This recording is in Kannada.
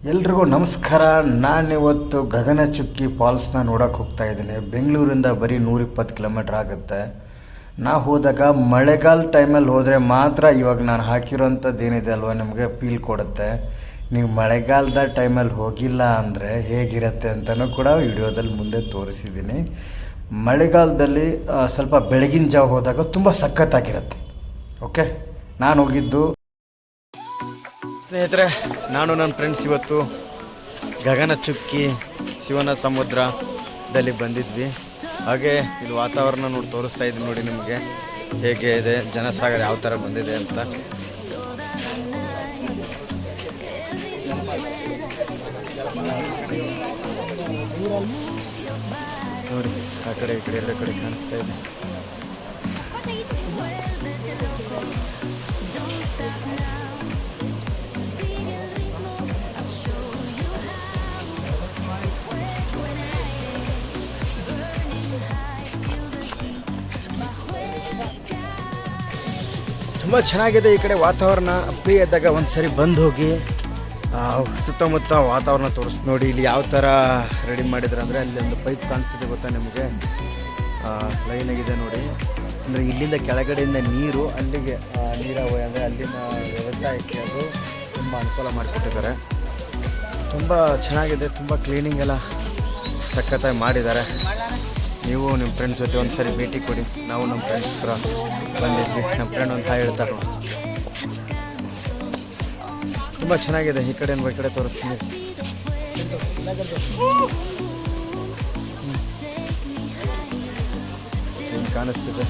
ಎಲ್ರಿಗೂ ನಮಸ್ಕಾರ. ನಾನಿವತ್ತು ಗಗನಚುಕ್ಕಿ ಫಾಲ್ಸ್ನ ನೋಡೋಕೆ ಹೋಗ್ತಾ ಇದ್ದೀನಿ. ಬೆಂಗಳೂರಿಂದ ಬರೀ 120 ಕಿಲೋಮೀಟ್ರ್ ಆಗುತ್ತೆ. ನಾ ಹೋದಾಗ ಮಳೆಗಾಲ ಟೈಮಲ್ಲಿ ಹೋದರೆ ಮಾತ್ರ ಇವಾಗ ನಾನು ಹಾಕಿರೋಂಥದ್ದು ಏನಿದೆ ಅಲ್ವ ನಿಮಗೆ ಫೀಲ್ ಕೊಡುತ್ತೆ. ನೀವು ಮಳೆಗಾಲದ ಟೈಮಲ್ಲಿ ಹೋಗಿಲ್ಲ ಅಂದರೆ ಹೇಗಿರುತ್ತೆ ಅಂತಲೂ ಕೂಡ ವಿಡಿಯೋದಲ್ಲಿ ಮುಂದೆ ತೋರಿಸಿದ್ದೀನಿ. ಮಳೆಗಾಲದಲ್ಲಿ ಸ್ವಲ್ಪ ಬೆಳಗಿನ ಜಾವ ಹೋದಾಗ ತುಂಬ ಸಖತ್ತಾಗಿರುತ್ತೆ. ಓಕೆ, ನಾನು ಹೋಗಿದ್ದು ಸ್ನೇಹಿತರೆ, ನಾನು ನನ್ನ ಫ್ರೆಂಡ್ಸ್ ಇವತ್ತು ಗಗನಚುಕ್ಕಿ ಶಿವನ ಸಮುದ್ರದಲ್ಲಿ ಬಂದಿದ್ವಿ. ಹಾಗೆ ಇದು ವಾತಾವರಣ ನೋಡಿ ತೋರಿಸ್ತಾ ಇದ್ದೀನಿ. ನೋಡಿ ನಿಮಗೆ ಹೇಗೆ ಇದೆ, ಜನಸಾಗರ ಯಾವ ಥರ ಬಂದಿದೆ ಅಂತ. ನೋಡಿ ಆ ಕಡೆ ಈ ಕಡೆ ಎಲ್ಲ ಕಡೆ ಕಾಣಿಸ್ತಾ ಇದೆ. ತುಂಬ ಚೆನ್ನಾಗಿದೆ ಈ ಕಡೆ ವಾತಾವರಣ. ಫ್ರೀ ಇದ್ದಾಗ ಒಂದು ಸರಿ ಬಂದು ಹೋಗಿ ಸುತ್ತಮುತ್ತ ವಾತಾವರಣ ತೋರಿಸಿ ನೋಡಿ. ಇಲ್ಲಿ ಯಾವ ಥರ ರೆಡಿ ಮಾಡಿದ್ರೆ ಅಂದರೆ ಅಲ್ಲಿ ಒಂದು ಪೈಪ್ ಕಾಣಿಸ್ತಿದೆ ಗೊತ್ತಾ ನಿಮಗೆ, ಲೈನಾಗಿದೆ ನೋಡಿ. ಅಂದರೆ ಇಲ್ಲಿಂದ ಕೆಳಗಡೆಯಿಂದ ನೀರು ಅಲ್ಲಿಗೆ ನೀರಾವರಿ ಅಂದರೆ ಅಲ್ಲಿನ ವ್ಯವಸಾಯಕ್ಕೆ ಅದು ತುಂಬ ಅನುಕೂಲ ಮಾಡಿಕೊಟ್ಟಿದ್ದಾರೆ. ತುಂಬ ಚೆನ್ನಾಗಿದೆ, ತುಂಬ ಕ್ಲೀನಿಂಗ್ ಎಲ್ಲ ಸಖತ್ತಾಗಿ ಮಾಡಿದ್ದಾರೆ. ನೀವು ನಿಮ್ಮ ಫ್ರೆಂಡ್ಸ್ ಜೊತೆ ಒಂದು ಸರಿ ಭೇಟಿ ಕೊಡಿ. ನಾವು ನಮ್ಮ ಫ್ರೆಂಡ್ಸ್ ಕೂಡ ಬಂದಿದ್ವಿ. ನಮ್ಮ ಫ್ರೆಂಡ್ ಅಂತ ಹೇಳ್ತಾರೆ. ತುಂಬ ಚೆನ್ನಾಗಿದೆ. ಈ ಕಡೆ ಈ ಕಡೆ ತೋರಿಸ್ತೀನಿ. ಏನು ಕಾಣಿಸ್ತಿದೆ.